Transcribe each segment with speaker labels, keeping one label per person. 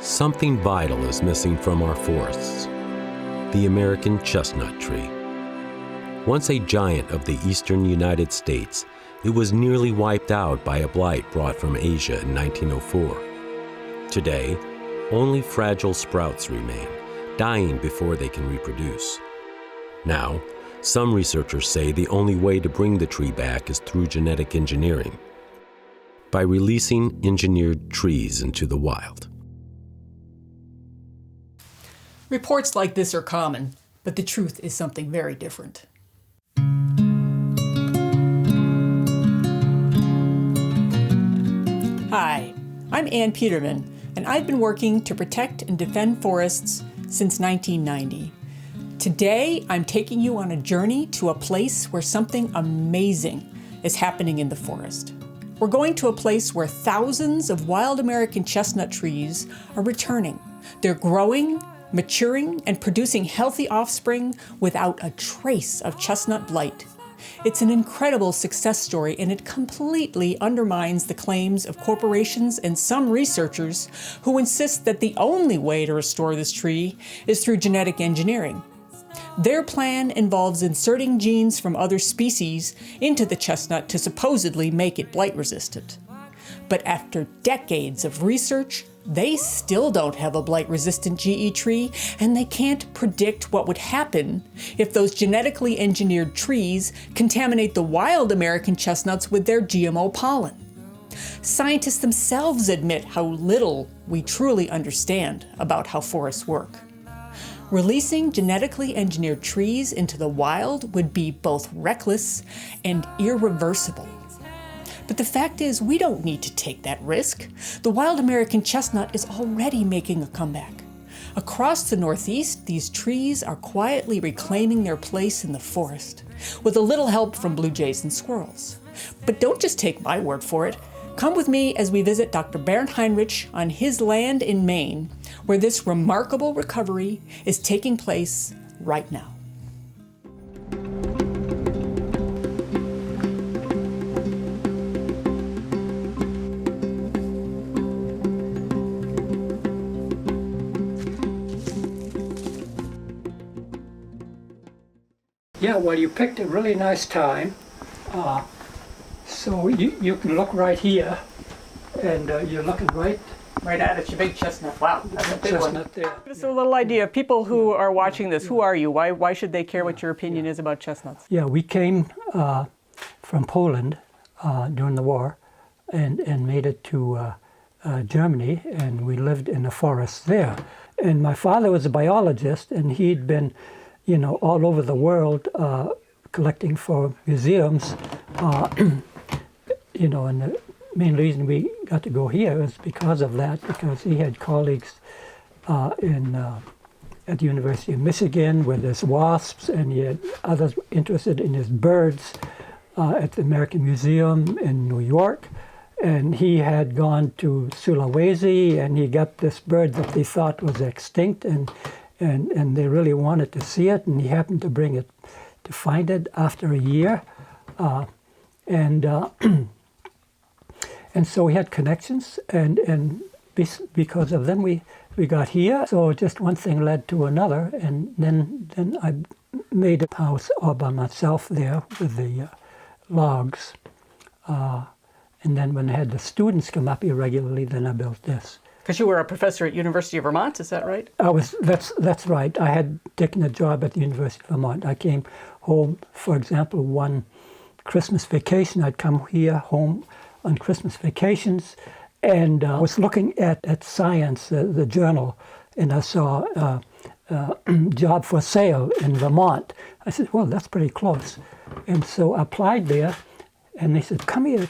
Speaker 1: Something vital is missing from our forests: the American chestnut tree. Once a giant of the eastern United States, it was nearly wiped out by a blight brought from Asia in 1904. Today, only fragile sprouts remain, dying before they can reproduce. Now, some researchers say the only way to bring the tree back is through genetic engineering, by releasing engineered trees into the wild.
Speaker 2: Reports like this are common, but the truth is something very different. Hi, I'm Ann Peterman, and I've been working to protect and defend forests since 1990. Today, I'm taking you on a journey to a place where something amazing is happening in the forest. We're going to a place where thousands of wild American chestnut trees are returning. They're growing, maturing, and producing healthy offspring without a trace of chestnut blight. It's an incredible success story, and it completely undermines the claims of corporations and some researchers who insist that the only way to restore this tree is through genetic engineering. Their plan involves inserting genes from other species into the chestnut to supposedly make it blight resistant. But after decades of research, they still don't have a blight-resistant GE tree, and they can't predict what would happen if those genetically engineered trees contaminate the wild American chestnuts with their GMO pollen. Scientists themselves admit how little we truly understand about how forests work. Releasing genetically engineered trees into the wild would be both reckless and irreversible. But the fact is, we don't need to take that risk. The wild American chestnut is already making a comeback. Across the Northeast, these trees are quietly reclaiming their place in the forest, with a little help from blue jays and squirrels. But don't just take my word for it. Come with me as we visit Dr. Bernd Heinrich on his land in Maine, where this remarkable recovery is taking place right now.
Speaker 3: Yeah, well, you picked a really nice time. So you can look right here, and you're looking right
Speaker 2: at it, your big chestnut. Wow, that's a big
Speaker 3: chestnut
Speaker 2: one.
Speaker 3: there.
Speaker 2: Just a little idea. People who are watching this, who are you? Why should they care what your opinion is about chestnuts?
Speaker 3: Yeah, we came from Poland during the war and made it to Germany, and we lived in the forest there. And my father was a biologist, and he'd been all over the world collecting for museums, and the main reason we got to go here is because of that, because he had colleagues at the University of Michigan with his wasps, and he had others interested in his birds at the American Museum in New York. And he had gone to Sulawesi, and he got this bird that they thought was extinct, and they really wanted to see it, and he happened to find it after a year, and so we had connections, and because of them we got here. So just one thing led to another, and then I made a house all by myself there with the logs, and then when I had the students come up here regularly, then I built this.
Speaker 2: Because you were a professor at University of Vermont, is that right?
Speaker 3: That's right. I had taken a job at the University of Vermont. I came home, for example, one Christmas vacation. I'd come home on Christmas vacations, and I was looking at Science, the journal, and I saw a job for sale in Vermont. I said, well, that's pretty close. And so I applied there, and they said, come here.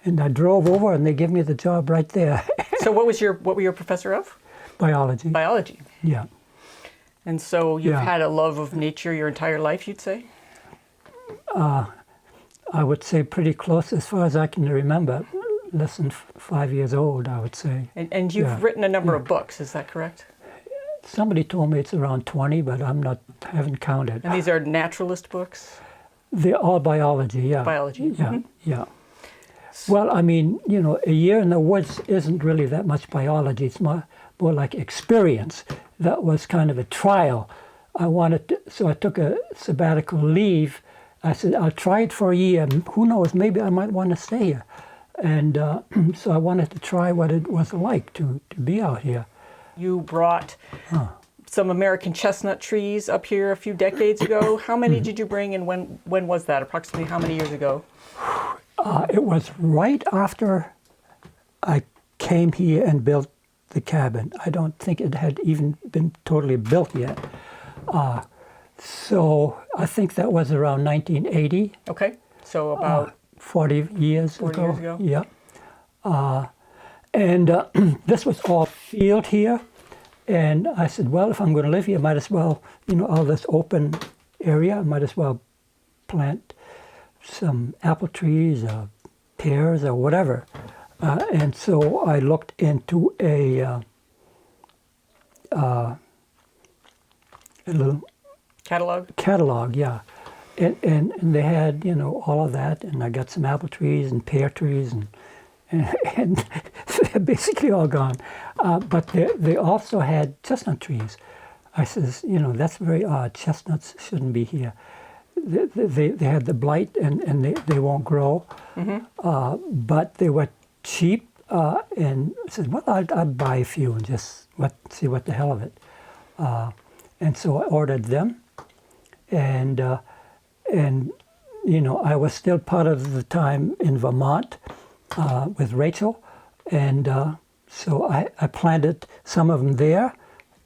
Speaker 3: And I drove over, and they gave me the job right there.
Speaker 2: So what were you a professor of?
Speaker 3: Biology.
Speaker 2: Biology.
Speaker 3: Yeah.
Speaker 2: And so you've had a love of nature your entire life, you'd say?
Speaker 3: I would say pretty close, as far as I can remember. Less than 5 years old, I would say.
Speaker 2: And you've written a number of books, is that correct?
Speaker 3: Somebody told me it's around 20, but haven't counted.
Speaker 2: And these are naturalist books?
Speaker 3: They're all biology, yeah.
Speaker 2: Biology.
Speaker 3: Yeah, yeah. Well, I mean, a year in the woods isn't really that much biology. It's more like experience. That was kind of a trial. So I took a sabbatical leave. I said, I'll try it for a year. Who knows, maybe I might want to stay here. And so I wanted to try what it was like to be out here.
Speaker 2: You brought some American chestnut trees up here a few decades ago. How many did you bring, and when was that? Approximately how many years ago?
Speaker 3: It was right after I came here and built the cabin. I don't think it had even been totally built yet. So I think that was around 1980.
Speaker 2: Okay, so about
Speaker 3: 40 years ago.
Speaker 2: 40 years ago.
Speaker 3: Yeah. And this was all field here. And I said, well, if I'm going to live here, I might as well, all this open area, I might as well plant some apple trees or pears or whatever. And so I looked into a little catalog, yeah. And they had, all of that. And I got some apple trees and pear trees and they're basically all gone. But they also had chestnut trees. I says, that's very odd. Chestnuts shouldn't be here. They had the blight and they won't grow. But they were cheap. And I said, well, I'll buy a few and just see what the hell of it. And so I ordered them. And I was still part of the time in Vermont. With Rachel, and so I planted some of them there,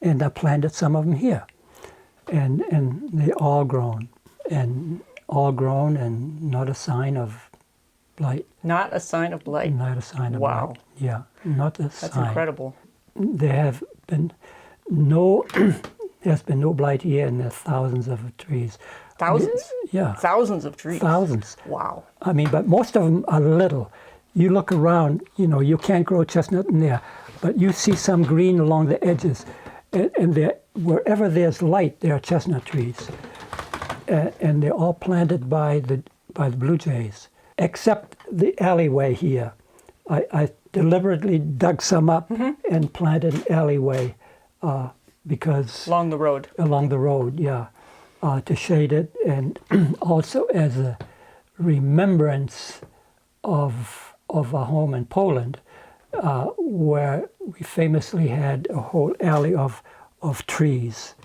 Speaker 3: and I planted some of them here, and they all grown, and not a sign of blight.
Speaker 2: Not a sign of blight.
Speaker 3: Not a sign of
Speaker 2: wow.
Speaker 3: blight. Yeah, not a sign.
Speaker 2: That's incredible.
Speaker 3: There have been there's been no blight here, and there's thousands of trees.
Speaker 2: Thousands?
Speaker 3: Yeah.
Speaker 2: Thousands of trees.
Speaker 3: Thousands.
Speaker 2: Wow.
Speaker 3: I mean, but most of them are little. You look around, you can't grow chestnut in there, but you see some green along the edges, and wherever there's light, there are chestnut trees, and they're all planted by the blue jays, except the alleyway here. I deliberately dug some up and planted an alleyway because
Speaker 2: along the road,
Speaker 3: yeah, to shade it, and also as a remembrance of a home in Poland, where we famously had a whole alley of trees.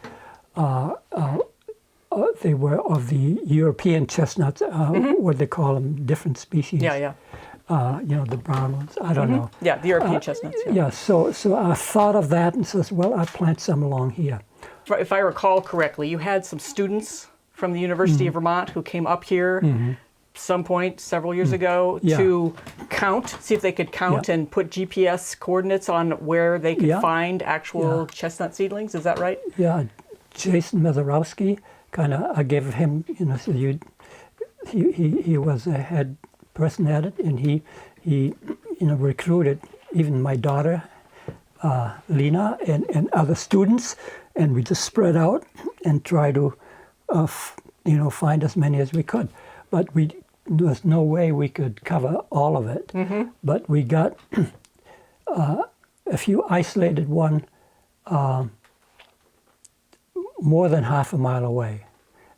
Speaker 3: They were of the European chestnuts, what they call them, different species.
Speaker 2: Yeah.
Speaker 3: The brown ones. I don't know.
Speaker 2: Yeah, the European chestnuts.
Speaker 3: Yeah. So I thought of that and says, well, I'll plant some along here.
Speaker 2: If I recall correctly, you had some students from the University of Vermont who came up here some point several years ago to see if they could count and put GPS coordinates on where they could find actual chestnut seedlings. Is that right?
Speaker 3: Yeah, Jason Mazurowski, I gave him, so he was a head person at it, and he recruited even my daughter, Lena, and other students, and we just spread out and try to, find as many as we could. But there was no way we could cover all of it. But we got a few isolated one more than half a mile away,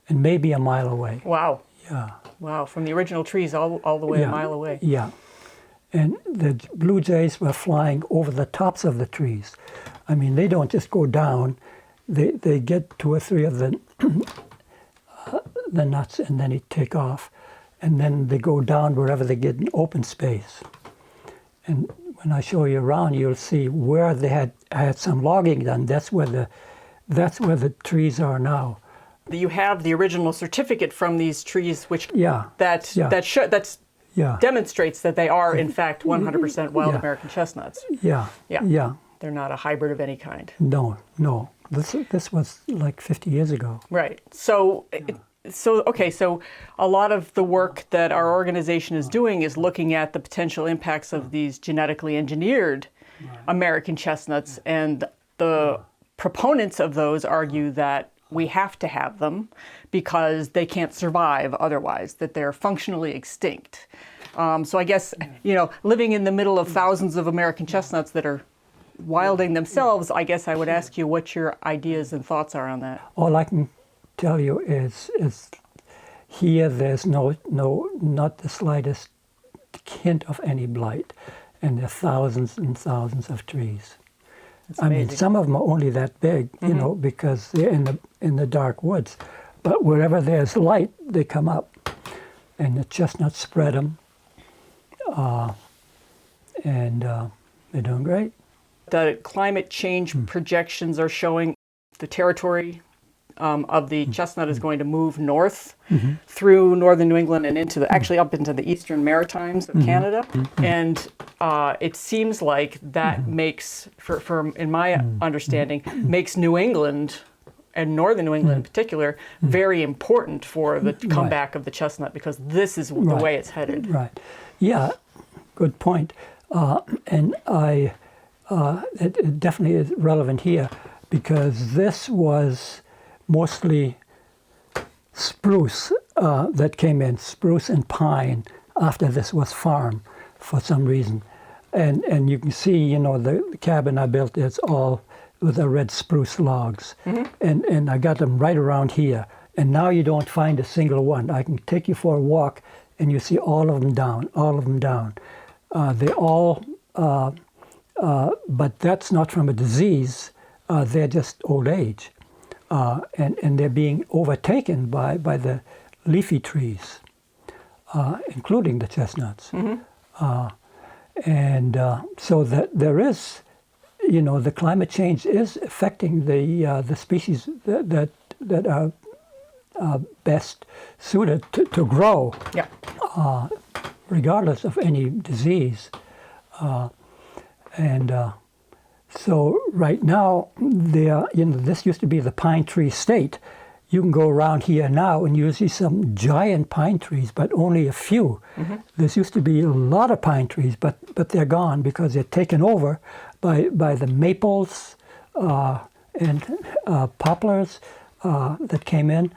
Speaker 3: and maybe a mile away.
Speaker 2: Wow.
Speaker 3: Yeah.
Speaker 2: Wow, from the original trees all the way a mile away.
Speaker 3: Yeah. And the blue jays were flying over the tops of the trees. I mean, they don't just go down. They get 2 or 3 of the nuts, and then they take off. And then they go down wherever they get an open space. And when I show you around, you'll see where they had some logging done. That's where the trees are now.
Speaker 2: You have the original certificate from these trees, which demonstrates that they are in fact 100% wild American chestnuts.
Speaker 3: Yeah.
Speaker 2: They're not a hybrid of any kind.
Speaker 3: No. This was like 50 years ago.
Speaker 2: Right. So a lot of the work that our organization is doing is looking at the potential impacts of these genetically engineered American chestnuts, and the proponents of those argue that we have to have them because they can't survive otherwise, that they're functionally extinct. So I guess, living in the middle of thousands of American chestnuts that are wilding themselves, I guess I would ask you what your ideas and thoughts are on that.
Speaker 3: All I can tell you is here there's not the slightest hint of any blight, and there are thousands and thousands of trees. I mean, some of them are only that big, you know, because they're in the dark woods. But wherever there's light, they come up, and the chestnuts spread them, and they're doing great.
Speaker 2: The climate change projections are showing the territory of the chestnut is going to move north through northern New England and actually up into the eastern Maritimes of Canada. And it seems like that makes, in my understanding, makes New England and northern New England in particular very important for the comeback of the chestnut, because this is the way it's headed.
Speaker 3: Right. Yeah, good point. And it definitely is relevant here, because this was mostly spruce that came in, spruce and pine, after this was farmed for some reason. And you can see, you know, the cabin I built, it's all with the red spruce logs. And I got them right around here. And now you don't find a single one. I can take you for a walk and you see all of them down, all of them down. They're all, but that's not from a disease. They're just old age. And they're being overtaken by the leafy trees, including the chestnuts. So that there is, you know, the climate change is affecting the species that are best suited to grow, regardless of any disease. So right now, this used to be the pine tree state. You can go around here now and you see some giant pine trees, but only a few. There used to be a lot of pine trees, but they're gone because they're taken over by the maples and poplars that came in,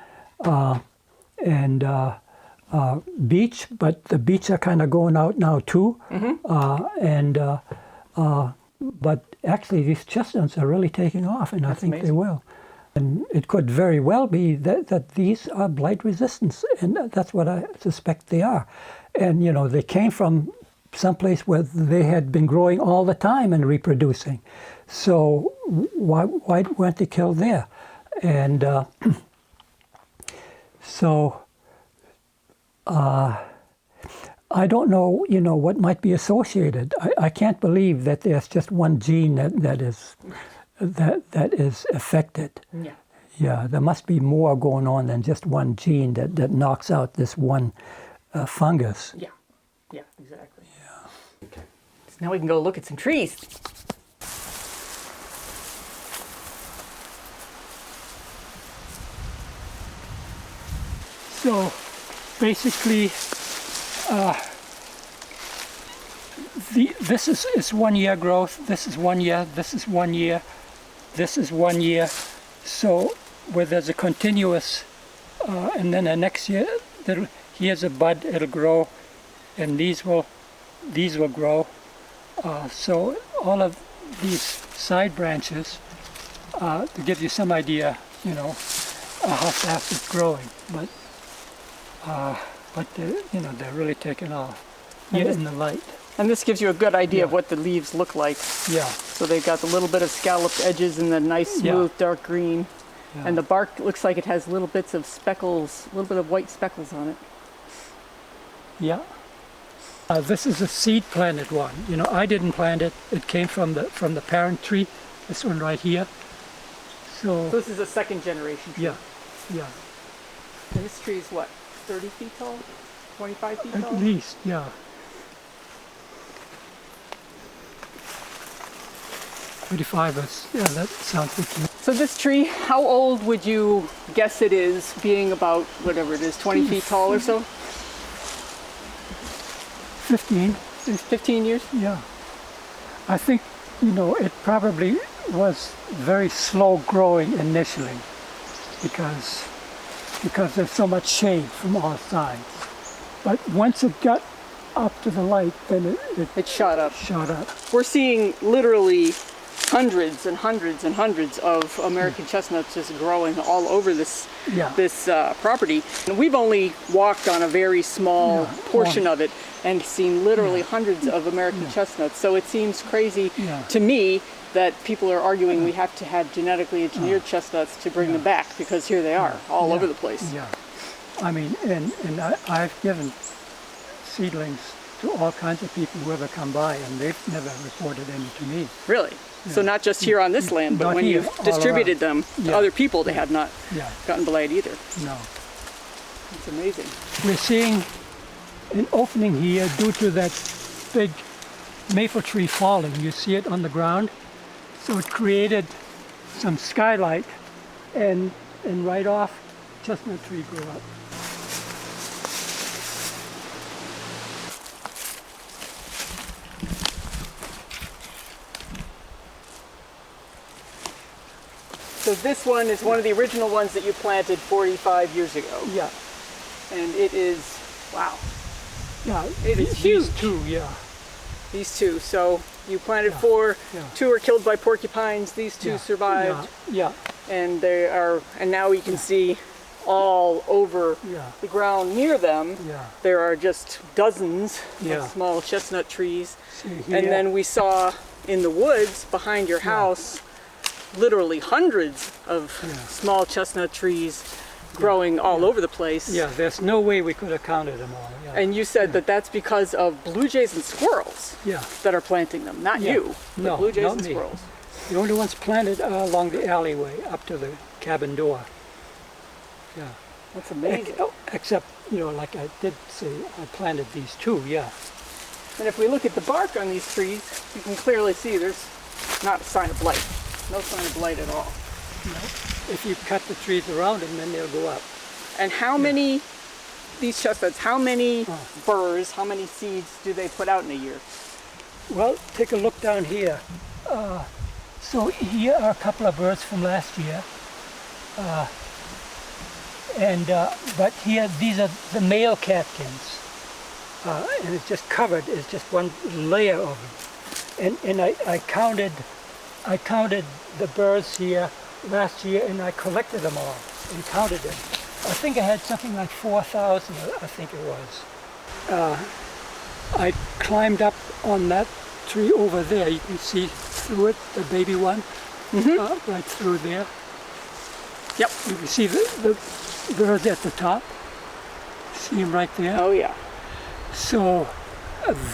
Speaker 3: and beech, but the beech are kind of going out now too. But actually, these chestnuts are really taking off, and I think amazing. They will. And it could very well be that these are blight resistant, and that's what I suspect they are. And, you know, they came from someplace where they had been growing all the time and reproducing. So why weren't they killed there? And I don't know, you know, what might be associated. I can't believe that there's just one gene that is affected. Yeah, there must be more going on than just one gene that knocks out this one fungus.
Speaker 2: Yeah, exactly. Yeah. Okay. So now we can go look at some trees.
Speaker 3: So basically, this is 1 year growth, this is 1 year, this is 1 year, this is 1 year. So where there's a continuous, and then the next year, here's a bud, it'll grow, and these will grow. So all of these side branches, to give you some idea, you know, how fast it's growing. But they're really taking off in the light.
Speaker 2: And this gives you a good idea of what the leaves look like.
Speaker 3: Yeah.
Speaker 2: So they've got the little bit of scalloped edges and the nice smooth dark green. Yeah. And the bark looks like it has little bits of speckles, a little bit of white speckles on it.
Speaker 3: Yeah. This is a seed planted one. You know, I didn't plant it. It came from the parent tree. This one right here. So
Speaker 2: this is a second generation tree.
Speaker 3: Yeah.
Speaker 2: And this tree is what, 30 feet tall? 25 feet tall?
Speaker 3: At least, yeah. That sounds good to me.
Speaker 2: So this tree, how old would you guess it is, being about, whatever it is, 20 feet tall or so?
Speaker 3: 15.
Speaker 2: 15 years?
Speaker 3: Yeah. I think, you know, it probably was very slow growing initially because there's so much shade from all sides. But once it got up to the light, then it
Speaker 2: shot up.
Speaker 3: Shot up.
Speaker 2: We're seeing literally hundreds and hundreds and hundreds of American chestnuts just growing all over this property. And we've only walked on a very small portion of it and seen literally hundreds of American chestnuts. So it seems crazy to me that people are arguing we have to have genetically engineered chestnuts to bring them back, because here they are all over the place.
Speaker 3: Yeah, I mean, and I've given seedlings to all kinds of people who ever come by, and they've never reported any to me.
Speaker 2: Really? Yeah. So not just here on this land, but
Speaker 3: Not
Speaker 2: when
Speaker 3: here,
Speaker 2: you've distributed them to other people, they have not gotten blight either.
Speaker 3: No.
Speaker 2: It's amazing.
Speaker 3: We're seeing an opening here due to that big maple tree falling. You see it on the ground? So it created some skylight, and right off, chestnut tree grew up.
Speaker 2: So this one is one of the original ones that you planted 45 years ago.
Speaker 3: Yeah.
Speaker 2: And it is, wow.
Speaker 3: Yeah,
Speaker 2: it is huge.
Speaker 3: These two,
Speaker 2: These two. So you planted 4, 2 were killed by porcupines, these 2 survived.
Speaker 3: Yeah.
Speaker 2: And they are, and now we can see all over the ground near them. There are just dozens of small chestnut trees. And then we saw in the woods behind your house literally hundreds of small chestnut trees growing all over the place.
Speaker 3: Yeah, there's no way we could have counted them all. Yeah.
Speaker 2: And you said that that's because of blue jays and squirrels that are planting them, not you, but blue jays and squirrels.
Speaker 3: The only ones planted are along the alleyway up to the cabin door. Yeah.
Speaker 2: That's amazing.
Speaker 3: Except, like I did say, I planted these 2,
Speaker 2: And if we look at the bark on these trees, you can clearly see there's not a sign of blight. No sign of blight at all.
Speaker 3: No. If you cut the trees around them, then they'll go up.
Speaker 2: And how many, these chestnuts, how many burrs, how many seeds do they put out in a year?
Speaker 3: Well, take a look down here. So here are a couple of burrs from last year. But here, these are the male catkins. And it's just covered, it's just one layer of them. And I counted the burrs here last year, and I collected them all and counted them. I think I had something like 4,000, I think it was. I climbed up on that tree over there. You can see through it, the baby one, right through there.
Speaker 2: Yep.
Speaker 3: You can see the birds at the top. See them right there?
Speaker 2: Oh yeah.
Speaker 3: So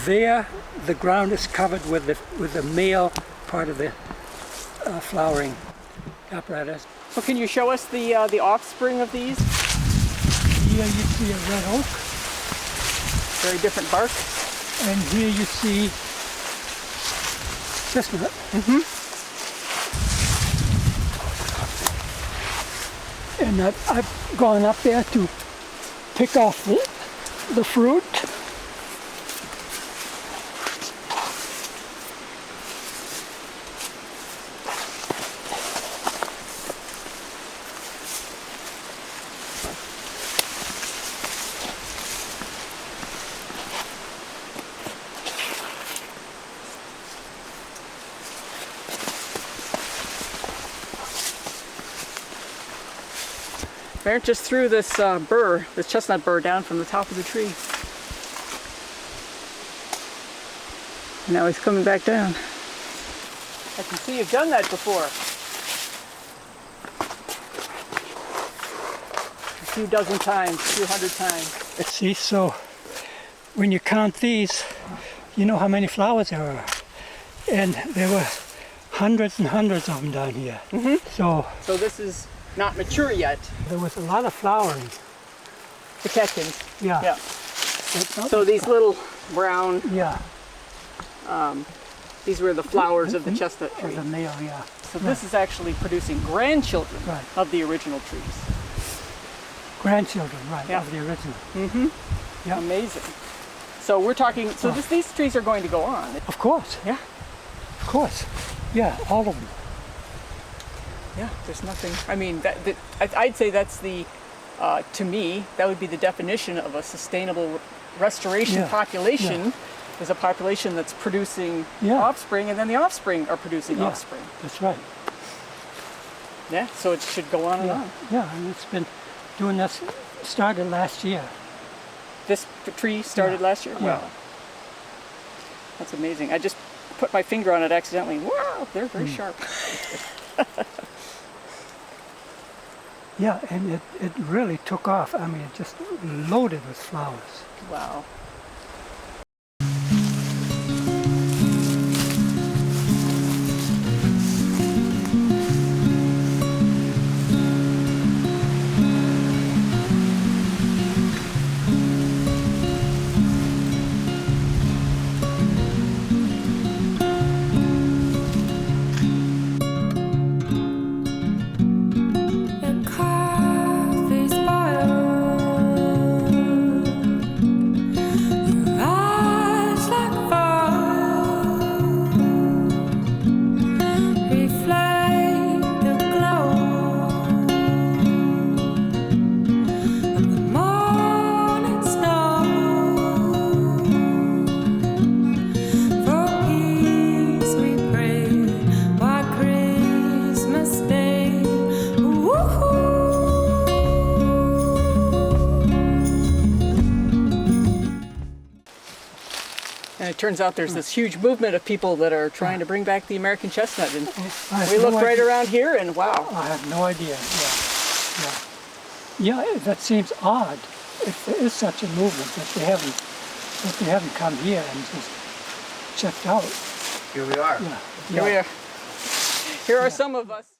Speaker 3: there, the ground is covered with the male part of the flowering apparatus.
Speaker 2: So can you show us the offspring of these?
Speaker 3: Here you see a red oak.
Speaker 2: Very different bark.
Speaker 3: And here you see chestnut. And I've gone up there to pick off the fruit.
Speaker 2: Bernd just threw this this chestnut burr down from the top of the tree. And now he's coming back down. I can see you've done that before. A few dozen times, a few hundred times.
Speaker 3: See, so when you count these, you know how many flowers there are. And there were hundreds and hundreds of them down here. So
Speaker 2: this is not mature yet.
Speaker 3: There was a lot of flowering.
Speaker 2: The catkins.
Speaker 3: Yeah.
Speaker 2: So these little brown,
Speaker 3: yeah.
Speaker 2: These were the flowers of the chestnut tree.
Speaker 3: The male,
Speaker 2: So this is actually producing grandchildren of the original trees.
Speaker 3: Grandchildren, of the original.
Speaker 2: Yeah. Amazing. So we're talking, these trees are going to go on.
Speaker 3: Of course.
Speaker 2: Yeah.
Speaker 3: Of course. Yeah, all of them.
Speaker 2: Yeah, there's nothing, I mean, I'd say that's to me, that would be the definition of a sustainable restoration population is a population that's producing
Speaker 3: Yeah.
Speaker 2: offspring, and then the offspring are producing
Speaker 3: Yeah.
Speaker 2: offspring.
Speaker 3: That's right.
Speaker 2: Yeah, so it should go on and
Speaker 3: Yeah,
Speaker 2: on.
Speaker 3: yeah, and it's been doing this, started last year.
Speaker 2: This tree started
Speaker 3: Yeah.
Speaker 2: last year?
Speaker 3: Yeah.
Speaker 2: Wow. That's amazing. I just put my finger on it accidentally. Wow, they're very sharp.
Speaker 3: Yeah, and it really took off. I mean, it just loaded with flowers.
Speaker 2: Wow. And it turns out there's this huge movement of people that are trying to bring back the American chestnut. And
Speaker 3: I
Speaker 2: we
Speaker 3: have
Speaker 2: look
Speaker 3: no
Speaker 2: right
Speaker 3: idea.
Speaker 2: around here and wow.
Speaker 3: I have no idea. Yeah, yeah. Yeah, that seems odd. If there is such a movement that they haven't come here and just checked out.
Speaker 4: Here we are.
Speaker 3: Yeah,
Speaker 2: Here we are. Here are some of us.